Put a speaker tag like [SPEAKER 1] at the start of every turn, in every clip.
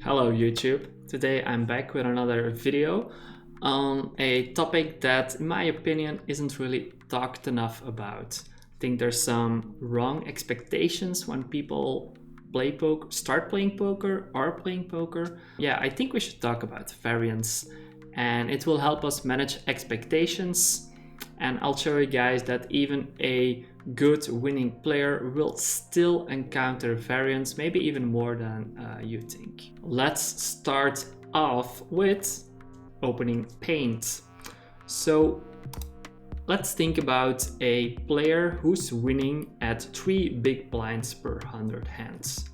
[SPEAKER 1] Hello YouTube, today I'm back with another video on a topic that in my opinion isn't really talked enough about. I think there's some wrong expectations when people play poker, start playing poker or playing poker. Yeah, I think we should talk about variance and it will help us manage expectations, and I'll show you guys that even a good winning player will still encounter variance, maybe even more than you think. Let's start off with opening Paint. So let's think about a player who's winning at 3 big blinds per 100 hands.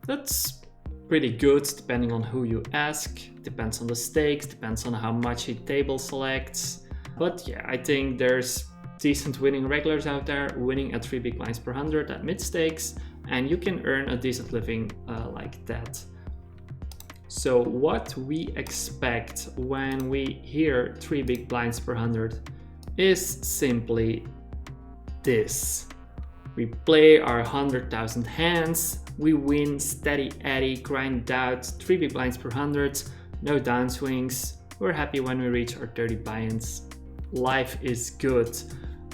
[SPEAKER 1] That's pretty good depending on who you ask, depends on the stakes, depends on how much he table selects. But yeah, I think there's decent winning regulars out there winning at 3 big blinds per 100 at mid stakes, and you can earn a decent living like that. So what we expect when we hear 3 big blinds per 100 is simply this. We play our 100,000 hands, we win steady Eddie, grind out 3 big blinds per 100, no downswings, we're happy when we reach our 30 buy-ins. Life is good,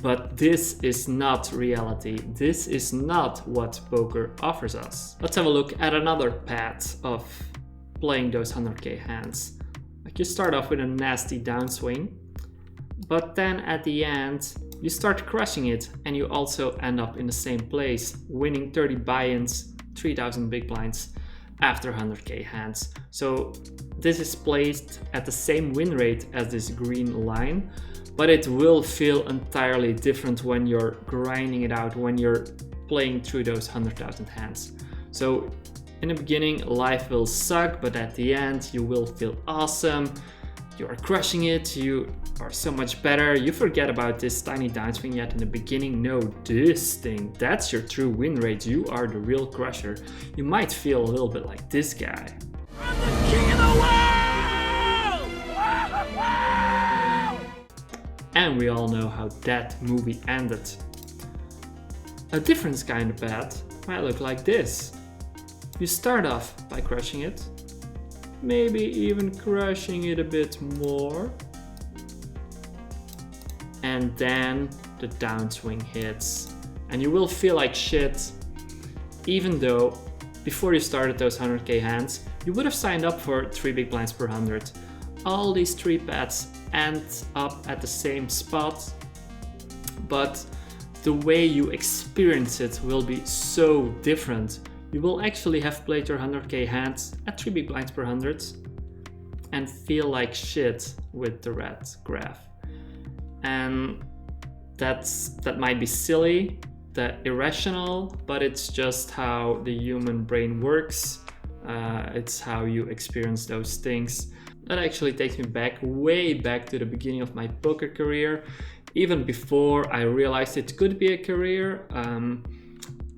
[SPEAKER 1] but this is not reality. This is not what poker offers us. Let's have a look at another path of playing those 100k hands. Like, you start off with a nasty downswing, but then at the end you start crushing it and you also end up in the same place, winning 30 buy-ins, 3000 big blinds after 100k hands. So this is placed at the same win rate as this green line, but it will feel entirely different when you're grinding it out, when you're playing through those 100,000 hands. So in the beginning, life will suck, but at the end, you will feel awesome. You are crushing it, you are so much better. You forget about this tiny downswing yet in the beginning. No, this thing, that's your true win rate. You are the real crusher. You might feel a little bit like this guy.
[SPEAKER 2] I'm the king of the world!
[SPEAKER 1] And we all know how that movie ended. A different kind of bet might look like this. You start off by crushing it, maybe even crushing it a bit more, and then the downswing hits and you will feel like shit, even though before you started those 100k hands you would have signed up for 3 big blinds per 100. All these 3 bets end up at the same spot, but the way you experience it will be so different. You will actually have played your 100k hands at 3 big blinds per 100 and feel like shit with the red graph. And that might be silly, that irrational, but it's just how the human brain works. It's how you experience those things. That actually takes me back, way back to the beginning of my poker career. Even before I realized it could be a career,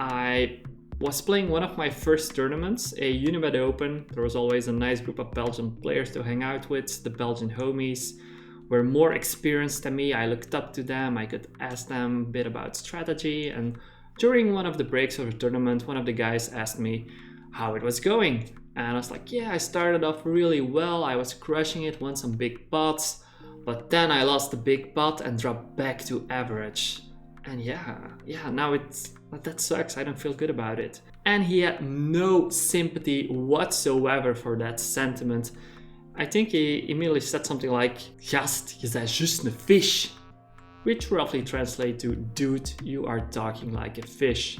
[SPEAKER 1] I was playing one of my first tournaments, a Unibet Open. There was always a nice group of Belgian players to hang out with. The Belgian homies were more experienced than me. I looked up to them. I could ask them a bit about strategy. And during one of the breaks of the tournament, one of the guys asked me how it was going. And I was like, yeah, I started off really well. I was crushing it, won some big pots, but then I lost the big pot and dropped back to average. And yeah, now that sucks. I don't feel good about it. And he had no sympathy whatsoever for that sentiment. I think he immediately said something like, "Gast, je bent just een fish," which roughly translates to, dude, you are talking like a fish.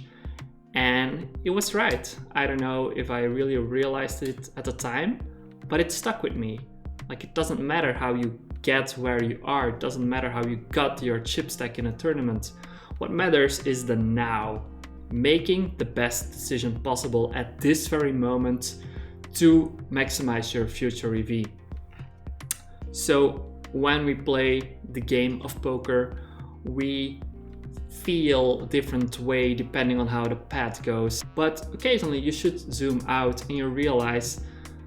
[SPEAKER 1] And it was right. I don't know if I really realized it at the time, but it stuck with me. Like, it doesn't matter how you get where you are. It doesn't matter how you got your chip stack in a tournament. What matters is the now. Making the best decision possible at this very moment to maximize your future EV. So when we play the game of poker, we feel a different way depending on how the path goes, but occasionally you should zoom out and you realize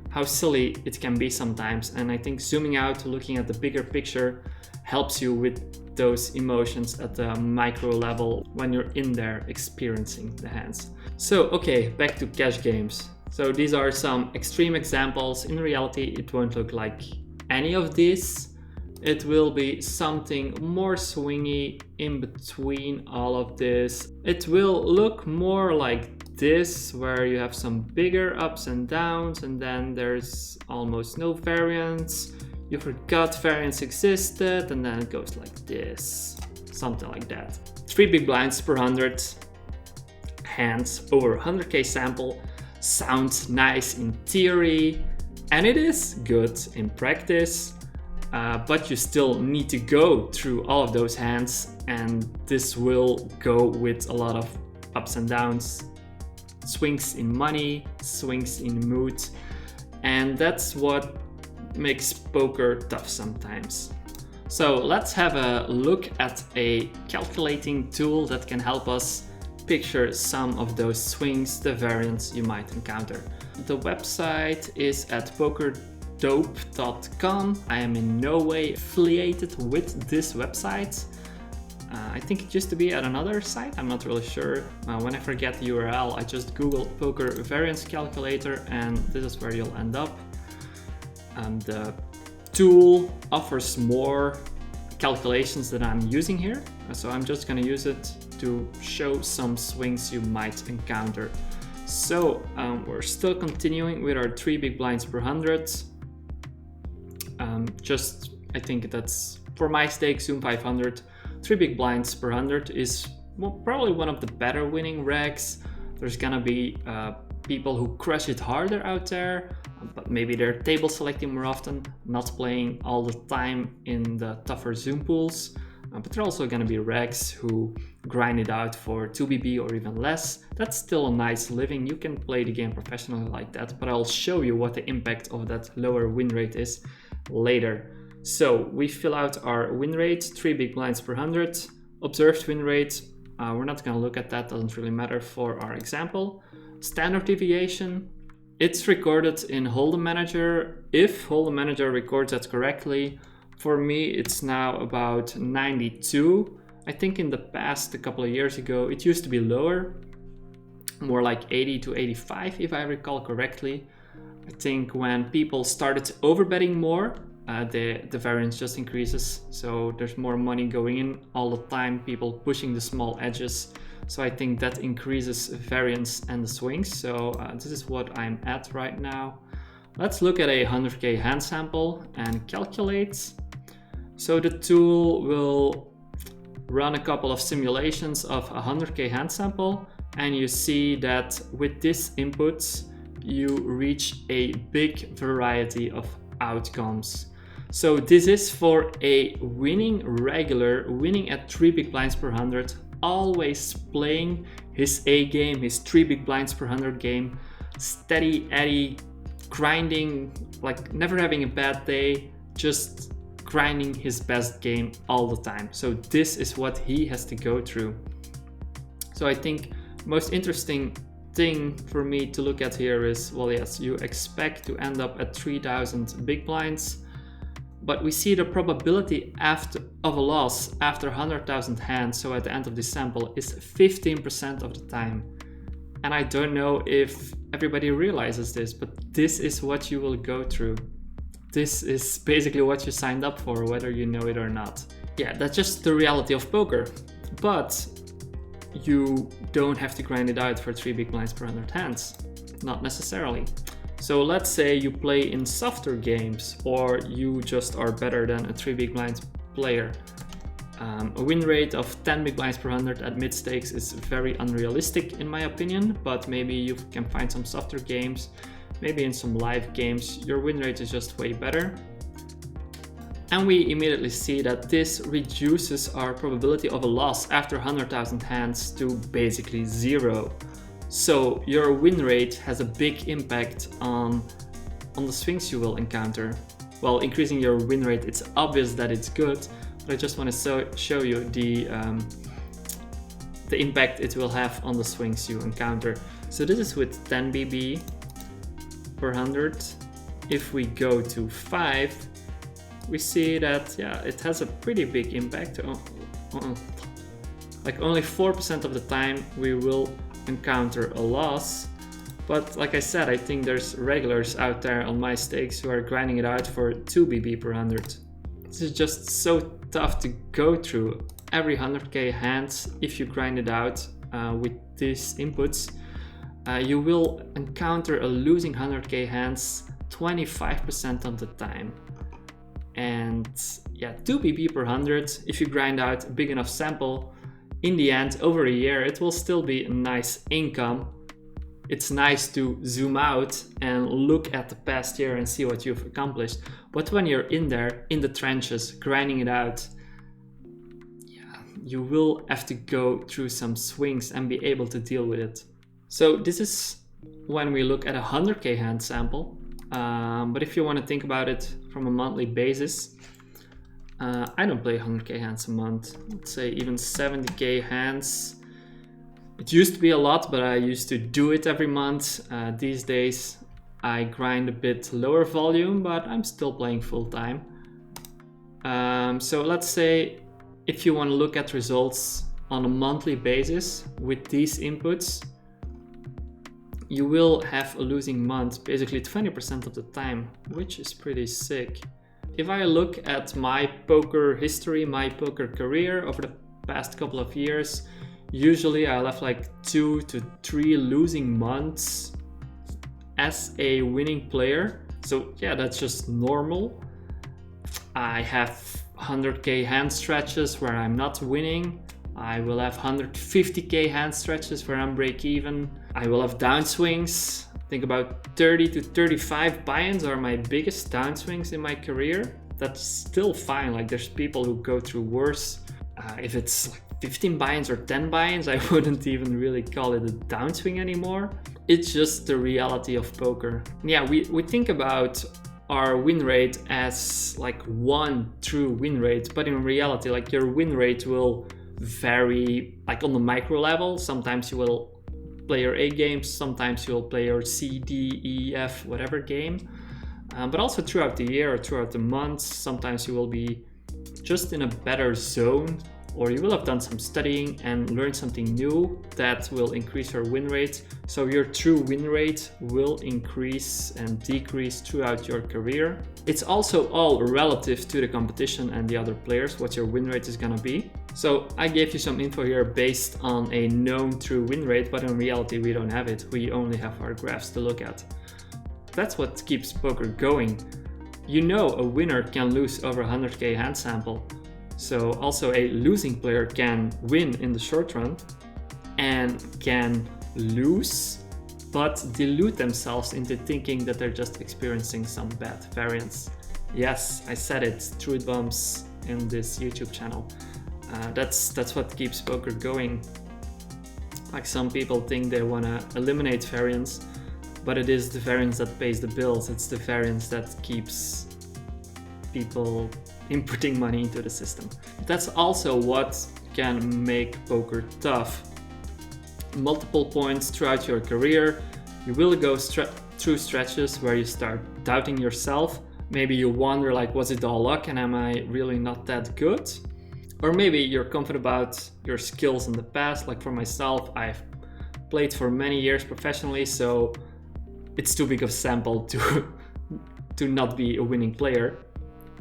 [SPEAKER 1] how silly it can be sometimes. And I think zooming out, looking at the bigger picture, helps you with those emotions at the micro level when you're in there experiencing the hands. So okay, back to cash games. So these are some extreme examples. In reality, it won't look like any of these. It will be something more swingy in between all of this. It will look more like this, where you have some bigger ups and downs, and then there's almost no variance. You forgot variance existed, and then it goes like this, something like that. 3 big blinds per 100 hands over 100k sample sounds nice in theory, and it is good in practice. But you still need to go through all of those hands, and this will go with a lot of ups and downs, swings in money, swings in mood, and that's what makes poker tough sometimes. So let's have a look at a calculating tool that can help us picture some of those swings, the variance you might encounter. The website is at pokerdope.com. I am in no way affiliated with this website. I think it used to be at another site, I'm not really sure. When I forget the URL, I just googled poker variance calculator, and this is where you'll end up. The tool offers more calculations that I'm using here, so I'm just going to use it to show some swings you might encounter. So we're still continuing with our 3 big blinds per 100. I think that's, for my stake, Zoom 500, 3 big blinds per 100 is probably one of the better winning regs. There's gonna be people who crush it harder out there, but maybe they're table selecting more often, not playing all the time in the tougher Zoom pools. But there are also going to be regs who grind it out for 2BB or even less. That's still a nice living. You can play the game professionally like that, but I'll show you what the impact of that lower win rate is later. So we fill out our win rate, 3 big blinds per 100, observed win rate. We're not going to look at that, doesn't really matter for our example. Standard deviation, it's recorded in Hold'em Manager. If Hold'em Manager records that correctly, for me, it's now about 92. I think in the past, a couple of years ago, it used to be lower, more like 80 to 85, if I recall correctly. I think when people started overbetting more, the variance just increases. So there's more money going in all the time, people pushing the small edges. So I think that increases variance and the swings. So this is what I'm at right now. Let's look at a 100k hand sample and calculate. So the tool will run a couple of simulations of a 100k hand sample, and you see that with this input you reach a big variety of outcomes. So this is for a winning regular, winning at 3 big blinds per 100, always playing his A game, his 3 big blinds per 100 game, steady Eddie, grinding, like never having a bad day, just grinding his best game all the time. So this is what he has to go through. So I think most interesting thing for me to look at here is, well, yes, you expect to end up at 3,000 big blinds, but we see the probability of a loss after 100,000 hands, so at the end of this sample, is 15% of the time. And I don't know if everybody realizes this, but this is what you will go through. This is basically what you signed up for, whether you know it or not. Yeah, that's just the reality of poker. But you don't have to grind it out for 3 big blinds per 100 hands. Not necessarily. So let's say you play in softer games, or you just are better than a 3 big blinds player. A win rate of 10 big blinds per 100 at mid stakes is very unrealistic in my opinion, but maybe you can find some softer games. Maybe in some live games, your win rate is just way better. And we immediately see that this reduces our probability of a loss after 100,000 hands to basically 0. So your win rate has a big impact on the swings you will encounter. While increasing your win rate, it's obvious that it's good, but I just want to show you the impact it will have on the swings you encounter. So this is with 10 BB per 100. If we go to 5, we see that, yeah, it has a pretty big impact. Like only 4% of the time we will encounter a loss, But like I said, I think there's regulars out there on my stakes who are grinding it out for 2 BB per 100. This is just so tough to go through. Every 100k hands, if you grind it out with these inputs, you will encounter a losing 100k hands 25% of the time. And yeah, 2 BB per 100, if you grind out a big enough sample, in the end, over a year, it will still be a nice income. It's nice to zoom out and look at the past year and see what you've accomplished. But when you're in there, in the trenches, grinding it out, yeah, you will have to go through some swings and be able to deal with it. So this is when we look at a 100k hand sample. But if you want to think about it from a monthly basis, I don't play 100k hands a month. Let's say even 70k hands. It used to be a lot, but I used to do it every month. These days I grind a bit lower volume, but I'm still playing full time. So let's say if you want to look at results on a monthly basis with these inputs, you will have a losing month basically 20% of the time, which is pretty sick. If I look at my poker history, my poker career over the past couple of years, usually I'll have like 2 to 3 losing months as a winning player. So yeah, that's just normal. I have 100k hand stretches where I'm not winning. I will have 150k hand stretches where I'm break even. I will have downswings. I think about 30 to 35 buy-ins are my biggest downswings in my career. That's still fine. Like there's people who go through worse. If it's like 15 buy-ins or 10 buy-ins, I wouldn't even really call it a downswing anymore. It's just the reality of poker. Yeah, we think about our win rate as like one true win rate, but in reality, like your win rate will vary like on the micro level. Sometimes you will play your A games, sometimes you'll play your C, D, E, F, whatever game. But also throughout the year or throughout the months, sometimes you will be just in a better zone, or you will have done some studying and learned something new that will increase your win rate. So your true win rate will increase and decrease throughout your career. It's also all relative to the competition and the other players, what your win rate is gonna be. So I gave you some info here based on a known true win rate, but in reality we don't have it. We only have our graphs to look at. That's what keeps poker going. You know a winner can lose over 100k hand sample. So also a losing player can win in the short run and can lose, but delude themselves into thinking that they're just experiencing some bad variance. Yes, I said it, truth bombs in this YouTube channel. That's what keeps poker going. Like some people think they want to eliminate variance, but it is the variance that pays the bills. It's the variance that keeps people inputting money into the system. That's also what can make poker tough. Multiple points throughout your career, you will go through stretches where you start doubting yourself. Maybe you wonder like, was it all luck and am I really not that good? Or maybe you're confident about your skills in the past. Like for myself, I've played for many years professionally, so it's too big of a sample to not be a winning player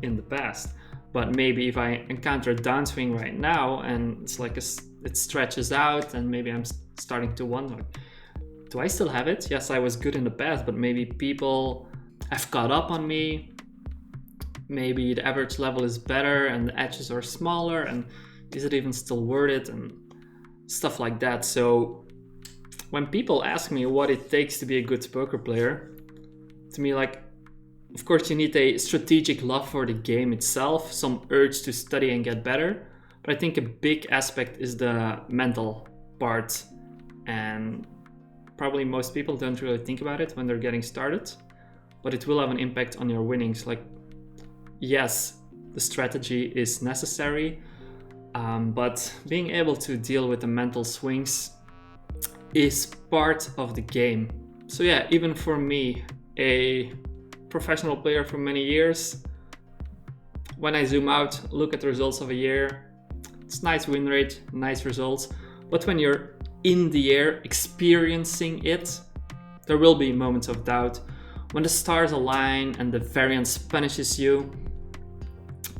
[SPEAKER 1] in the past. But maybe if I encounter a downswing right now and it's like it stretches out and maybe I'm starting to wonder, do I still have it? Yes, I was good in the past, but maybe people have caught up on me. Maybe the average level is better and the edges are smaller, and is it even still worth it, and stuff like that. So when people ask me what it takes to be a good poker player, to me, like, of course you need a strategic love for the game itself, some urge to study and get better, but I think a big aspect is the mental part, and probably most people don't really think about it when they're getting started, but it will have an impact on your winnings. Like, yes, the strategy is necessary, but being able to deal with the mental swings is part of the game. So yeah, even for me, a professional player for many years, when I zoom out, look at the results of a year, it's nice win rate, nice results, but when you're in the air experiencing it, There will be moments of doubt when the stars align and the variance punishes you,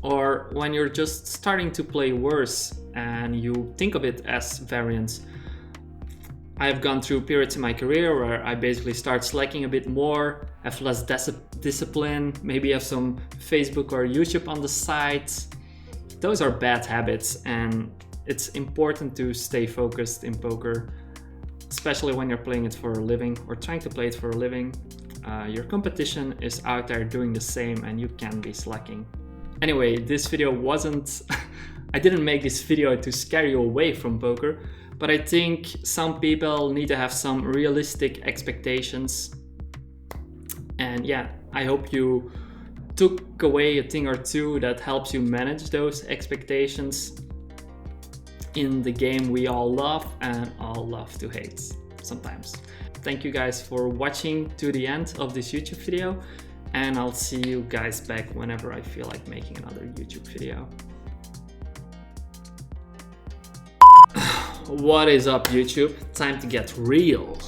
[SPEAKER 1] or when you're just starting to play worse and you think of it as variance. I've gone through periods in my career where I basically start slacking a bit more, have less discipline, maybe have some Facebook or YouTube on the side. Those are bad habits, and it's important to stay focused in poker, especially when you're playing it for a living or trying to play it for a living. Your competition is out there doing the same and you can be slacking. Anyway, this video wasn't... I didn't make this video to scare you away from poker, but I think some people need to have some realistic expectations. And yeah, I hope you took away a thing or two that helps you manage those expectations in the game we all love and all love to hate sometimes. Thank you guys for watching to the end of this YouTube video, and I'll see you guys back whenever I feel like making another YouTube video. What is up, YouTube? Time to get real.